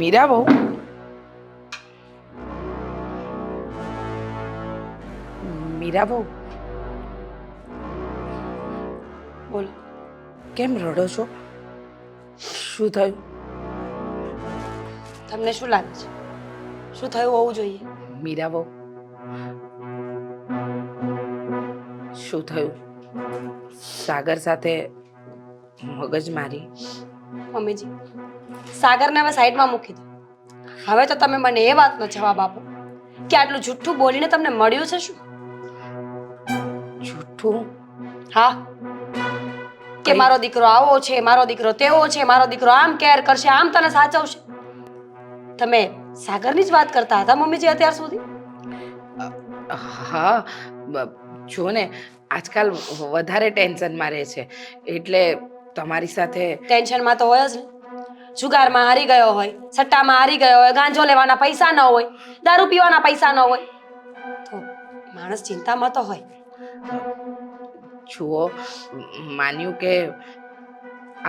મીરા બહુ મીરા બહુ બોલો. કેમ રડો છો? શું થયું? તમને શું લાગે છે શું થયું હોવું જોઈએ? મીરા બહુ શું થયું? સાગર સાથે મગજમારી? મમ્મીજી, સાગરને હવે સાઈડમાં મૂકી દો. હવે તો તમે મને એ વાતનો જવાબ આપો કે આટલું જુઠ્ઠું બોલીને તમને મળ્યું છે શું? જૂઠું? હા, કે કઈ? મારો દીકરો આવો છે, મારો દીકરો તેવો છે, મારો દીકરો આમ કેર કરશે, આમ તને સાચવશે. તમે સાગરની જ વાત કરતા હતા મમ્મીજી અત્યાર સુધી. હા, જો ને આજકાલ વધારે ટેન્શનમાં રહે છે એટલે તમારી સાથે. ટેન્શનમાં તો હોય જ ને. જુગારમાં હારી ગયો હોય, સટ્ટામાં હારી ગયો હોય, ગાંજો લેવાના પૈસા ન હોય, દારૂ પીવાના પૈસા ન હોય, તો માણસ ચિંતામાં તો હોય. જુઓ, માન્યું કે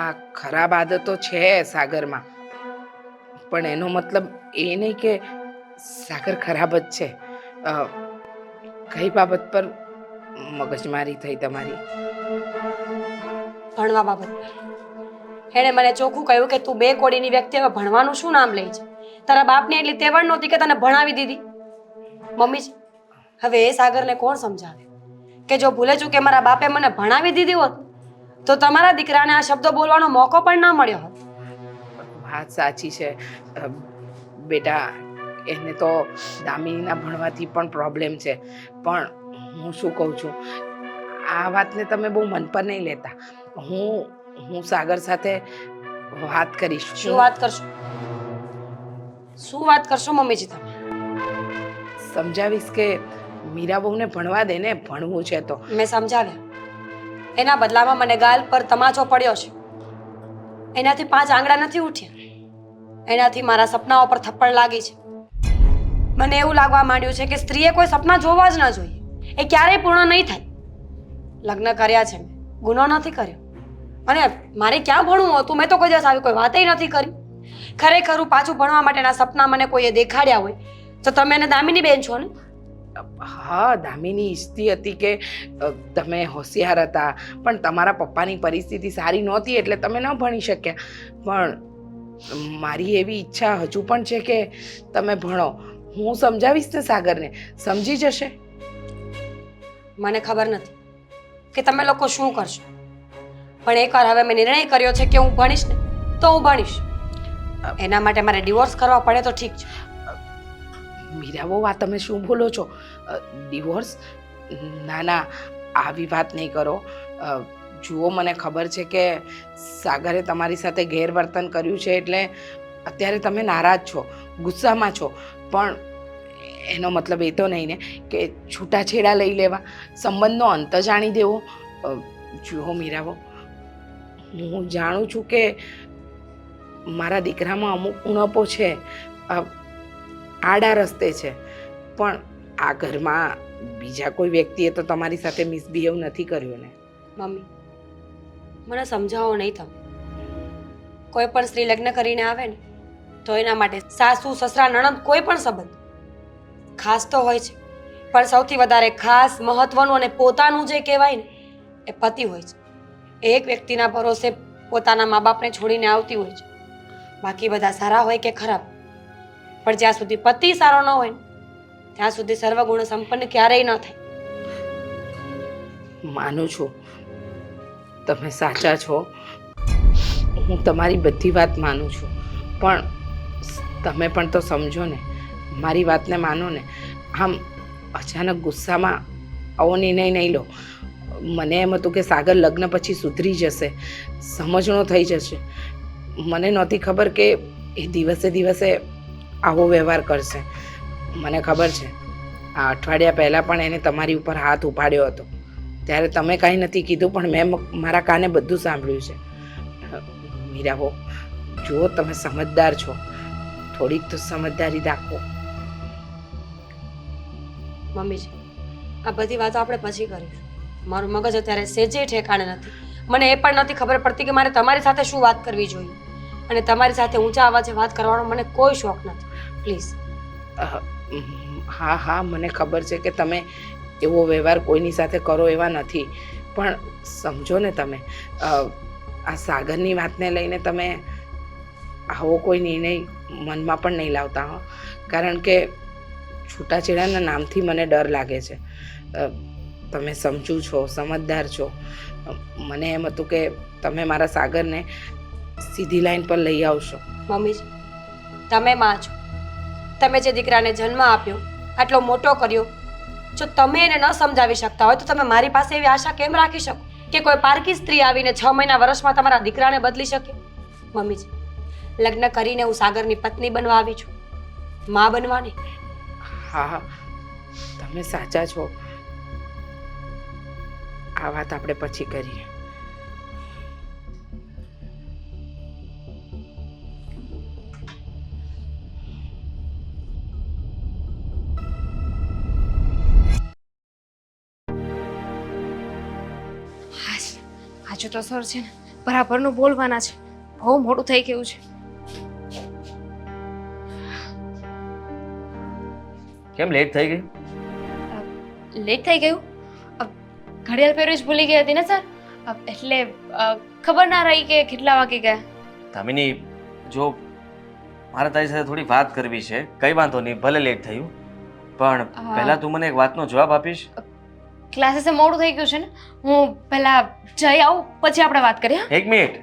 આ ખરાબ આદતો છે સાગરમાં, પણ એનો મતલબ એ નહીં કે સાગર ખરાબ જ છે. કઈ બાબત પર મગજમારી થઈ તમારી? ભણવા બાબત. એણે મને ચોખ્ખું કહ્યું કે તું બે કોડીની વ્યક્તિ હવે ભણવાનું શું નામ લે છે? તારા બાપને એટલી તેવડ નહોતી કે તને ભણાવી દીધી. મમ્મી, હવે એ સાગરને કોણ સમજાવે કે જો ભૂલે ચૂકે મારા બાપે મને ભણાવી દીધી હોત તો તમારા દીકરાને આ શબ્દો બોલવાનો મોકો પણ ના મળ્યો હોત. વાત સાચી છે બેટા, એને તો દામિનીના ભણવાથી પણ પ્રોબ્લેમ છે, પણ હું શું કહું છું, આ વાતને તમે બહુ મન પર નહીં લેતા. હું સાગર સાથે વાત કરીશ. શું વાત કરશો? શું વાત કરશો મમ્મીજી તમે? સમજાવીશ કે મીરા બહુને ભણવા દે ને, ભણવું છે તો. મેં સમજાવ્યા. એના બદલામાં મને ગાલ પર તમાચો પડ્યો છે. એનાથી 5 આંગળા નથી ઉઠ્યા. એનાથી મારા સપનાઓ પર થપ્પડ લાગી છે. મને એવું લાગવા માંડ્યું છે કે સ્ત્રીએ કોઈ સપના જોવા જ ન જોઈએ. એ ક્યારેય પૂર્ણ નહીં થાય. લગ્ન કર્યા છે મેં, ગુનો નથી કર્યો. અને મારે ક્યાં ભણવું હતું? મેં તો કોઈ દિવસ આવી કોઈ વાતય નથી કરી. ખરેખર હું પાછું ભણવા માટેના સપના મને કોઈએ દેખાડ્યા હોય તો તમે એને દામિની બેન છો ને? હા, દામિની ઈચ્છતી હતી કે તમે હોશિયાર હતા, પણ તમારા પપ્પાની પરિસ્થિતિ સારી નહોતી એટલે તમે ન ભણી શક્યા. પણ મારી એવી ઈચ્છા હજુ પણ છે કે તમે ભણો. હું સમજાવીશ ને સાગરને, સમજી જશે. મને ખબર નથી કે તમે લોકો શું કરશો, પણ એકવાર હવે મેં નિર્ણય કર્યો છે કે હું ભણીશ ને તો હું ભણીશ. એના માટે મારે ડિવોર્સ કરવા પડે તો ઠીક છે. મીરા બહુ, આ તમે શું બોલો છો? ડિવોર્સ? ના ના, આવી વાત નહીં કરો. જુઓ, મને ખબર છે કે સાગરે તમારી સાથે ગેરવર્તન કર્યું છે એટલે અત્યારે તમે નારાજ છો, ગુસ્સામાં છો, પણ એનો મતલબ એ તો નહીં ને કે છૂટાછેડા લઈ લેવા, સંબંધનો અંત જાણી દેવો. જુઓ મીરાબો, હું જાણું છું કે મારા દીકરામાં અમુક ઉણપો છે, આડા રસ્તે છે, પણ આ ઘરમાં બીજા કોઈ વ્યક્તિએ તો તમારી સાથે મિસબિહેવ નથી કર્યું ને? મમ્મી, મને સમજાવો નહીં તમે. કોઈ પણ સ્ત્રી લગ્ન કરીને આવે ને તો એના માટે સાસુ, સસરા, નણંદ કોઈ પણ સંબંધ ખાસ તો હોય છે, પણ સૌથી વધારે ખાસ, મહત્વનું અને પોતાનું જે કહેવાય ને એ પતિ હોય છે. એક વ્યક્તિના ભરોસે પોતાના મા બાપને છોડીને આવતી હોય છે. બાકી બધા સારા હોય કે ખરાબ, પણ જ્યાં સુધી પતિ સારો ન હોય ને ત્યાં સુધી સર્વગુણ સંપન્ન ક્યારેય ન થાય. માનું છું, તમે સાચા છો. હું તમારી બધી વાત માનું છું, પણ તમે પણ તો સમજો ને, મારી વાતને માનો ને. આમ અચાનક ગુસ્સામાં આવો નિર્ણય નહીં લો. મને એમ હતું કે સાગર લગ્ન પછી સુધરી જશે, સમજણો થઈ જશે. મને નહોતી ખબર કે એ દિવસે દિવસે આવો વ્યવહાર કરશે. મને ખબર છે, આ અઠવાડિયા પહેલાં પણ એને તમારી ઉપર હાથ ઉપાડ્યો હતો, ત્યારે તમે કાંઈ નથી કીધું, પણ મેં મારા કાને બધું સાંભળ્યું છે. મીરાબો, જુઓ, તમે સમજદાર છો, થોડીક તો સમજદારી દાખવો. મમ્મીજી, આ બધી વાતો આપણે પછી કરીશું. મારું મગજ અત્યારે સેજે ઠેકાણે નથી. મને એ પણ નથી ખબર પડતી કે મારે તમારી સાથે શું વાત કરવી જોઈએ. અને તમારી સાથે ઊંચા અવાજે વાત કરવાનો મને કોઈ શોખ નથી. પ્લીઝ. હા હા, મને ખબર છે કે તમે એવો વ્યવહાર કોઈની સાથે કરો એવા નથી, પણ સમજો ને તમે, આ સાગરની વાતને લઈને તમે આવો કોઈ નિર્ણય મનમાં પણ નહીં લાવતા હો, કારણ કે છૂટાછેડાના નામથી મને ડર લાગે છે. તમે સમજુ છો, સમજદાર છો. મને એમ હતું કે તમે મારા સાગરને સીધી લાઈન પર લઈ આવશો. મમ્મીજી, તમે માં છો. તમે જે દીકરાને જન્મ આપ્યો, આટલો મોટો કર્યો, જો તમે એને ન સમજાવી શકતા હોય તો તમે મારી પાસે એવી આશા કેમ રાખી શકો કે કોઈ પારકી સ્ત્રી આવીને 6 મહિના વર્ષમાં તમારા દીકરાને બદલી શકે? મમ્મીજી, લગ્ન કરીને હું સાગરની પત્ની બનવા આવી છું, માં બનવાની. હા હા, તમે સાચા છો. આ વાત આપણે પછી કરીએ. આજે તો સર છે ને બરાબરનું બોલવાના છે. બહુ મોડું થઈ ગયું છે. કેમ લેટ થઈ ગઈ? લેટ થઈ ગયું? ઘડિયાળ પહેરવી જ ભૂલી ગઈ હતી ને સર, એટલે ખબર ના રહી કે કેટલા વાગી ગયા. દામિની, જો મારે તારી સાથે થોડી વાત કરવી છે. કઈ વાંધો નહીં, ભલે લેટ થયું, પણ પહેલા તું મને એક વાતનો જવાબ આપીશ? ક્લાસીસે મોડું થઈ ગયું છે ને, હું પહેલા જઈ આવું પછી આપણે વાત કરીએ. એક મિનિટ.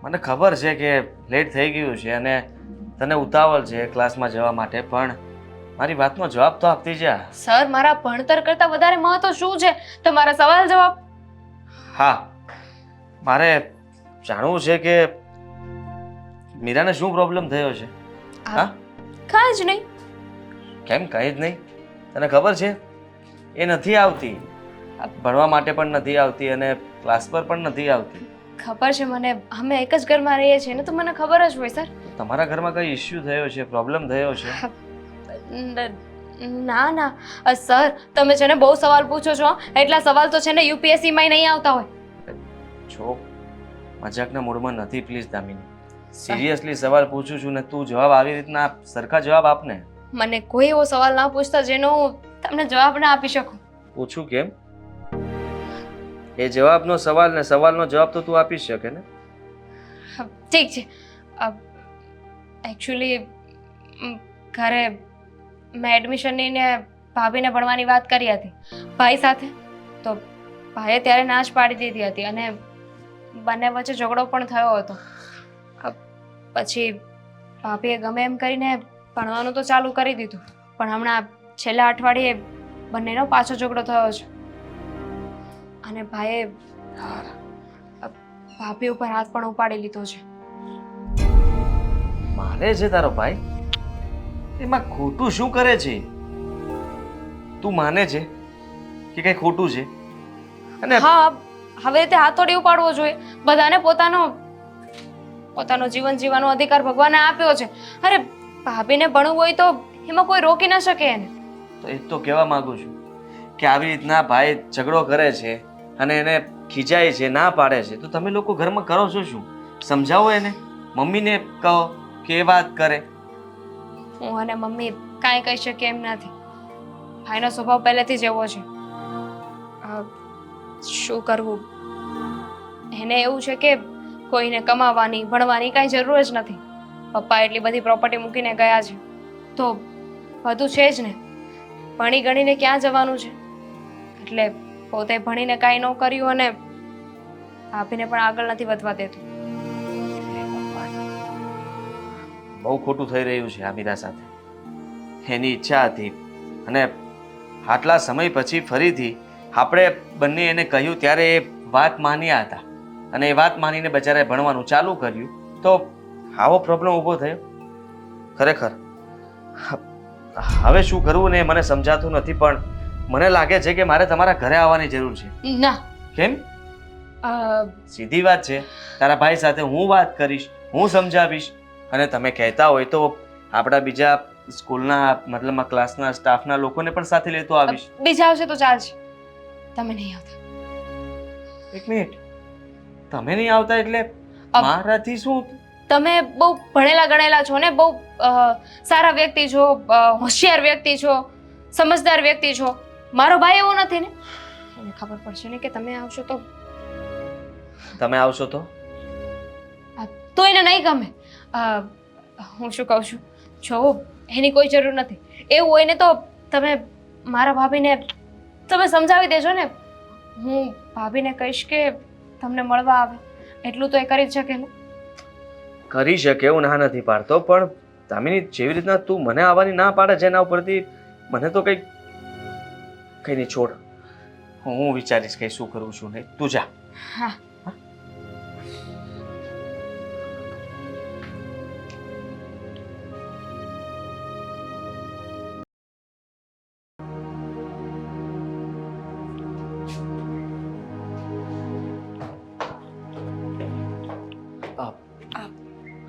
મને ખબર છે કે લેટ થઈ ગયું છે અને તને ઉતાવળ છે ક્લાસમાં જવા માટે, પણ મારી વાતનો જવાબ તો આપતી જા. સર, મારા ભણતર કરતાં વધારે મહત્વ શું છે? તમારા સવાલ જવાબ. હા, મારે જાણવું છે કે મીરાને શું પ્રોબ્લેમ થયો છે. હા, કાંઈ જ નહીં. કેમ કંઈ જ નહીં? તને ખબર છે એ નથી આવતી, ભણવા માટે પણ નથી આવતી અને ક્લાસ પર પણ નથી આવતી. ખબર છે મને, અમે એક જ ઘરમાં રહીએ છીએ ને, તો મને ખબર જ હોય સર. તમારા ઘરમાં કઈ ઇશ્યુ થયો છે, પ્રોબ્લેમ થયો છે? ના ના સર, તમે છે ને બહુ સવાલ પૂછો છો. એટલા સવાલ તો છે ને યુપીએસસી માં નહીં આવતા હોય. જો મજાકના મૂડમાં નથી પ્લીઝ દામિની. સિરિયસલી સવાલ પૂછું છું ને તું જવાબ આવી રીતના સરખા જવાબ આપને. મને કોઈ એવો સવાલ ના પૂછતા જેનો હું તમને જવાબ ના આપી શકું. પૂછું કેમ? એ જવાબનો સવાલ ને સવાલનો જવાબ તો તું આપી શકે ને. ઠીક છે. એકચ્યુઅલી ઘરે મેં એડમિશનની ને ભાભીને ભણવાની વાત કરી હતી ભાઈ સાથે, તો ભાઈએ ત્યારે ના જ પાડી દીધી હતી અને બંને વચ્ચે ઝઘડો પણ થયો હતો. પછી ભાભીએ ગમે એમ કરીને ભણવાનું તો ચાલુ કરી દીધું, પણ હમણાં છેલ્લા અઠવાડિયે બંનેનો પાછો ઝઘડો થયો છે અને ભાઈએ ભાભી ઉપર હાથ પણ ઉપાડી લીધો છે. મારે છે તારો ભાઈ? એમાં ખોટું શું કરે છે? તું માને છે કે કઈ ખોટું છે? અને હા, હવે તે હાથોડી ઉપાડવો જોઈએ. બધાને પોતાનો જીવન જીવવાનો અધિકાર ભગવાને આપ્યો છે. અરે ભાભીને ભણવું હોય તો એમાં કોઈ રોકી ના શકે એને. તો એ તો કહેવા માંગુ છું કે આવી રીતના ભાઈ ઝઘડો કરે છે અને એને ખીજાય છે, ના પાડે છે, તો તમે લોકો ઘરમાં કરો છો શું? સમજાવો એને, મમ્મીને કહો કે એ વાત કરે. હું અને મમ્મી કાંઈ કહી શકીએ એમ નથી. ભાઈનો સ્વભાવ પહેલેથી જ એવો છે. શું કરવું? એને એવું છે કે કોઈને કમાવાની ભણવાની કાંઈ જરૂર જ નથી. પપ્પા એટલી બધી પ્રોપર્ટી મૂકીને ગયા છે તો બધું છે જ ને. ભણી ગણીને ક્યાં જવાનું છે? એટલે પોતે ભણીને કાંઈ ન કર્યું અને ભાભીને પણ આગળ નથી વધવા દેતું. બહુ ખોટું થઈ રહ્યું છે આ મીરા સાથે. એની ઈચ્છા હતી અને આટલા સમય પછી ફરીથી આપણે બંને એને કહ્યું ત્યારે એ વાત માન્યા હતા અને એ વાત માનીને બચારાએ ભણવાનું ચાલુ કર્યું, તો આવો પ્રોબ્લેમ ઊભો થયો. ખરેખર હવે શું કરવું ને મને સમજાતું નથી, પણ મને લાગે છે કે મારે તમારા ઘરે આવવાની જરૂર છે. ના. કેમ? સીધી વાત છે, તારા ભાઈ સાથે હું વાત કરીશ, હું સમજાવીશ અને તમે કહેતા હોય તો આપણા બીજા સ્કૂલના મતલબમાં ક્લાસના સ્ટાફના લોકોને પણ સાથે લેતો આવીશ. બીજા આવશે તો ચાલશે, તમે નહીં આવતા. એક મિનિટ, તમે નહીં આવતા એટલે મારાથી શું? તમે બહુ ભણેલા ગણેલા છો ને, બહુ સારા વ્યક્તિ છો, હોશિયાર વ્યક્તિ છો, સમજદાર વ્યક્તિ છો. મારો ભાઈ એવો નથી ને. એને ખબર પડશે ને કે તમે આવશો તો તમે આવશો તો એને નહીં ગમે. હું શું કહું છું, જો એની કોઈ જરૂર નથી. એવું હોય ને તો તમે મારા ભાભીને તમે સમજાવી દેજો ને. હું ભાભીને કહીશ કે તમને મળવા આવે, એટલું તો એ કરી જ શકે ને. કરી શકે એવું ના નથી પાડતો, પણ દામિની જેવી રીતના તું મને આવવાની ના પાડે છે એના ઉપરથી મને તો કંઈ નહીં. છોડ, હું વિચારીશ કંઈ શું કરું છું. નહીં, તું જા. હા.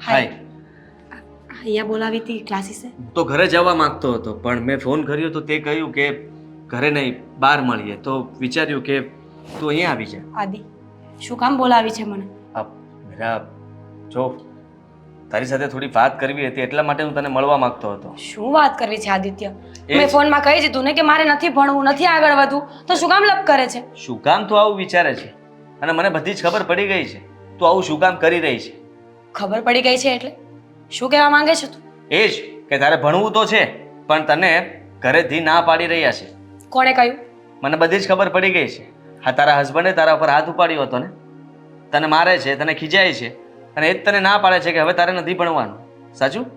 હાય. અહીંયા બોલાવી હતી ક્લાસીસે. હું તો ઘરે જવા માંગતો હતો, પણ મેં ફોન કર્યો તો તે કહ્યું કે ઘરે નહીં, બહાર મળીએ. તો વિચાર્યું કે તું અહીંયા આવી જા. આદિ, શું કામ બોલાવી છે મને? મેરા જો તારી સાથે થોડી વાત કરવી હતી, એટલા માટે હું તને મળવા માંગતો હતો. શું વાત કરવી છે આદિત્ય? એ જ. મેં ફોનમાં કહી દીધું ને કે મારે નથી ભણવું, નથી આગળ વધવું, તો શું કામ લપ કરે છે? શું કામ તું આવું વિચારે છે? અને મને બધી જ ખબર પડી ગઈ છે તું આવું શું કામ કરી રહી છે. ખબર પડી ગઈ છે એટલે શું કહેવા માંગે છે તું? એ જ કે તારે ભણવું તો છે, પણ તને ઘરેથી ના પાડી રહ્યા છે. કોણે કહ્યું? મને બધી જ ખબર પડી ગઈ છે. હા, તારા હસબન્ડે તારા ઉપર હાથ ઉપાડ્યો હતો ને. તને મારે છે, તને ખીજાય છે, અને એ જ તને ના પાડે છે કે હવે તારે નથી ભણવાનું. સાચું?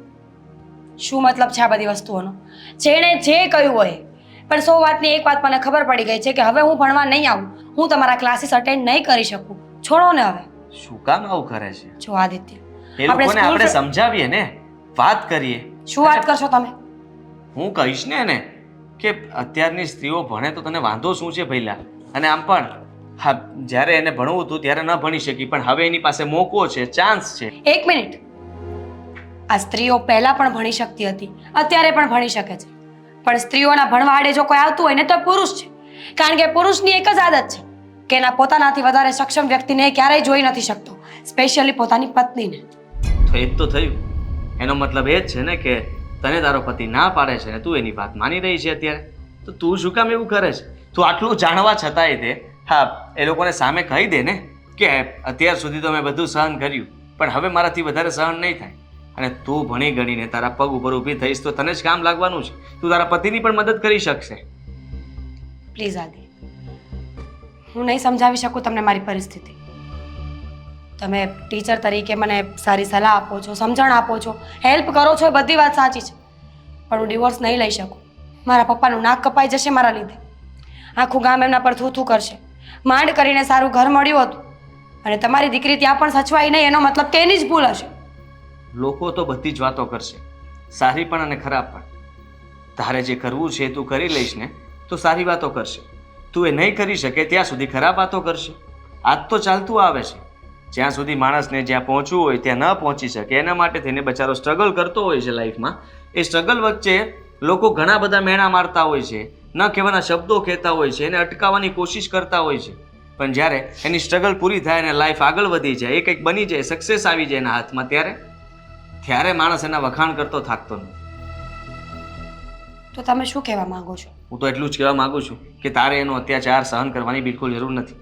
શું મતલબ છે આ બધી વસ્તુઓનો? જેણે જે કહ્યું હોય, પણ 100 વાતની એક વાત મને ખબર પડી ગઈ છે કે હવે હું ભણવા નહીં આવું, હું તમારા ક્લાસીસ અટેન્ડ નહીં કરી શકું. છોડો ને હવે. શું કામ આવું કરે છે? જો આદિત્ય, એ લોકોને આપણે સમજાવીએ ને, વાત કરીએ. શું વાત કરશો તમે? હું કહીશ ને એને કે અત્યારની સ્ત્રીઓ ભણે તો તને વાંધો શું છે પહેલા. અને આમ પણ હા, જ્યારે એને ભણવું હતું ત્યારે ન ભણી શકી, પણ હવે એની પાસે મોકો છે, ચાન્સ છે. એક મિનિટ, આ સ્ત્રીઓ પહેલા પણ ભણી શકતી હતી, અત્યારે પણ ભણી શકે છે, પણ સ્ત્રીઓના ભણવા આડે જો કોઈ આવતું હોય ને તો પુરુષ છે. કારણ કે પુરુષની એક જ આદત છે કે એના પોતાનાથી વધારે સક્ષમ વ્યક્તિને ક્યારેય જોઈ નથી શકતો, સ્પેશિયલી પોતાની પત્નીને. તો એ જ તો થયું. એનો મતલબ એ જ છે ને કે તને તારો પતિ ના પાડે છે ને તું એની વાત માની રહી છે અત્યારે. તો તું શું કામ એવું કરે છે? તું આટલું જાણવા છતાંય તે હા એ લોકોને સામે કહી દે ને કે અત્યાર સુધી તો મેં બધું સહન કર્યું, પણ હવે મારાથી વધારે સહન નહીં થાય. અને તું ભણી ગણીને તારા પગ ઉપર ઊભી થઈશ તો તને જ કામ લાગવાનું છે. તું તારા પતિની પણ મદદ કરી શકશે. પ્લીઝ આદિ, હું નહીં સમજાવી શકું તમને મારી પરિસ્થિતિ. તમે ટીચર તરીકે મને સારી સલાહ આપો છો, સમજણ આપો છો, હેલ્પ કરો છો, એ બધી વાત સાચી છે, પણ હું ડિવોર્સ નહીં લઈ શકું. મારા પપ્પાનું નાક કપાઈ જશે મારા લીધે. આખું ગામ એમના પર થૂ થૂ કરશે. માંડ કરીને સારું ઘર મળ્યું હતું અને તમારી દીકરી ત્યાં પણ સચવાઈ નહીં, એનો મતલબ કે એની જ ભૂલ હશે. લોકો તો બધી જ વાતો કરશે, સારી પણ અને ખરાબ પણ. તારે જે કરવું છે તું કરી લઈશ ને તો સારી વાતો કરશે, તું એ નહીં કરી શકે ત્યાં સુધી ખરાબ વાતો કરશે. આજ તો ચાલતું આવે છે. જ્યાં સુધી માણસને જ્યાં પહોંચવું હોય ત્યાં ન પહોંચી શકે એના માટે થઈને બચારો સ્ટ્રગલ કરતો હોય છે લાઈફમાં. એ સ્ટ્રગલ વચ્ચે લોકો ઘણા બધા મેણા મારતા હોય છે, ન કહેવાના શબ્દો કહેતા હોય છે, એને અટકાવવાની કોશિશ કરતા હોય છે, પણ જ્યારે એની સ્ટ્રગલ પૂરી થાય અને લાઈફ આગળ વધી જાય, એ કંઈક બની જાય, સક્સેસ આવી જાય એના હાથમાં, ત્યારે માણસ એના વખાણ કરતો થાકતો નથી. તો તમે શું કહેવા માંગો છો? હું તો એટલું જ કહેવા માંગુ છું કે તારે એનો અત્યાચાર સહન કરવાની બિલકુલ જરૂર નથી.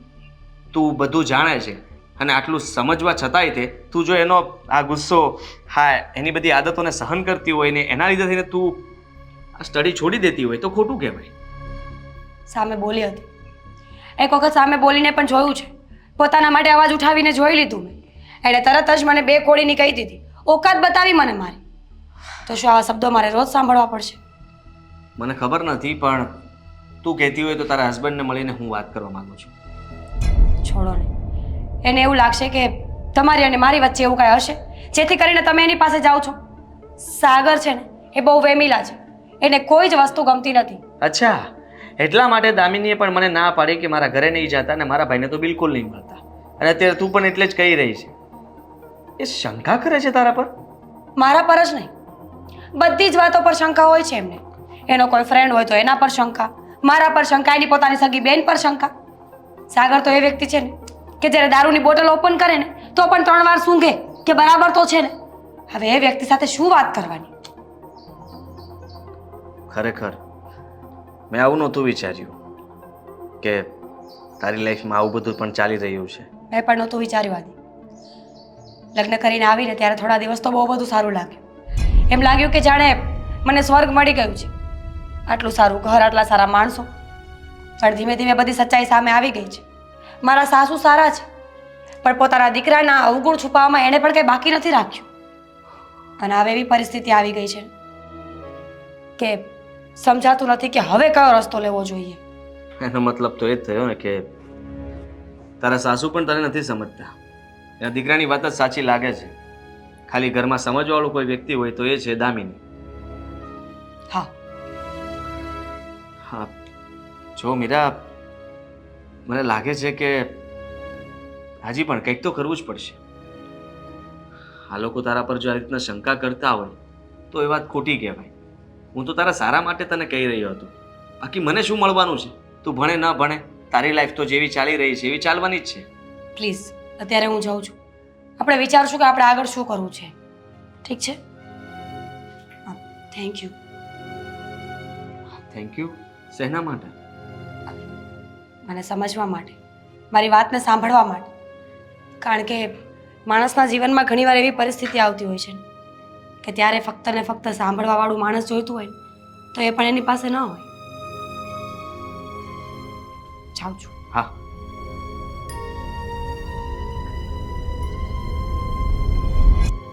તું બધું જાણે છે અને આટલું સમજવા છતાંય તે તું જો એનો આ ગુસ્સો, હા એની બધી આદતોને સહન કરતી હોય ને એના લીધે થઈને તું આ સ્ટડી છોડી દેતી હોય તો ખોટું કહેવાય. સામે બોલી હતી, એક વખત સામે બોલીને પણ જોયું છે, પોતાના માટે અવાજ ઉઠાવીને જોઈ લીધું મેં. એણે તરત જ મને 2 કોડીની કહી દીધી, ઓકાત બતાવી મને મારી. તો શું આવા શબ્દો મારે રોજ સાંભળવા પડશે? મને ખબર નથી, પણ તું કહેતી હોય તો તારા હસબન્ડને મળીને હું વાત કરવા માંગુ છું. છોડો ને, એને એવું લાગશે કે તમારી અને મારી વચ્ચે એવું કાંઈ હશે જેથી કરીને તમે એની પાસે જાઓ છો. સાગર છે ને એ બહુ વેમીલા છે, એને કોઈ જ વસ્તુ ગમતી નથી. અચ્છા, એટલા માટે દામિનીએ પણ મને ના પાડી કે મારા ઘરે નહીં જતા અને મારા ભાઈને તો બિલકુલ નહીં મળતા, અને અત્યારે તું પણ એટલે જ કહી રહી છે. એ શંકા કરે છે તારા પર? મારા પર જ નહીં, બધી જ વાતો પર શંકા હોય છે એમને. એનો કોઈ ફ્રેન્ડ હોય તો એના પર શંકા, મારા પર શંકા, એની પોતાની સગી બેન પર શંકા. સાગર તો એ વ્યક્તિ છે ને કે જ્યારે દારૂની બોટલ ઓપન કરે ને તો પણ 3 વાર સૂંઘે કે બરાબર તો છે ને? હવે એ વ્યક્તિ સાથે શું વાત કરવાની? ખરેખર મેં આવું નહોતું વિચાર્યું કે તારી લાઈફમાં આવું બધું પણ ચાલી રહ્યું છે. મેં પણ નહોતું વિચાર્યું આદિ. લગ્ન કરીને આવીને ત્યારે થોડા દિવસ તો બહુ બધું સારું લાગ્યું. એમ લાગ્યું કે જાણે મને સ્વર્ગ મળી ગયું છે. આટલું સારું ઘર, આટલા સારા માણસો. પણ ધીમે ધીમે બધી સચ્ચાઈ સામે આવી ગઈ છે. મારા સાસુ સારા છે, પણ પોતાના દીકરાના અવગુણ છુપાવવામાં એણે પણ કંઈ બાકી નથી રાખ્યું. અને હવે એવી પરિસ્થિતિ આવી ગઈ છે કે સમજાતું નથી કે હવે કયો રસ્તો લેવો જોઈએ. એનો મતલબ તો એ જ થયો ને કે તારા સાસુ પણ તને નથી સમજતા. એના દીકરાની વાત જ સાચી લાગે છે. ખાલી ઘરમાં સમજવાળું કોઈ વ્યક્તિ હોય તો એ છે દામિની. હા, હા જો મીરા, મને લાગે છે કે હજી પણ કંઈક તો કરવું જ પડશે. આ લોકો તારા પર જો આ રીતના શંકા કરતા હોય તો એ વાત ખોટી કહેવાય. હું તો તારા સારા માટે તને કહી રહ્યો હતો. બાકી મને શું મળવાનું છે? તું ભણે ન ભણે, તારી લાઈફ તો જેવી ચાલી રહી છે એવી ચાલવાની જ છે. પ્લીઝ અત્યારે હું જાઉં છું. આપણે વિચારશું કે આપણે આગળ શું કરવું છે. ઠીક છે? હા, થેન્ક યુ. Thank you. શેના માટે? મને સમજવા માટે, મારી વાતને સાંભળવા માટે. કારણ કે માણસના જીવનમાં ઘણીવાર એવી પરિસ્થિતિ આવતી હોય છે કે ત્યારે ફક્ત ને ફક્ત સાંભળવાવાળું માણસ જોઈતું હોય તો એ પણ એની પાસે ન હોય. જાઉં છું. હા.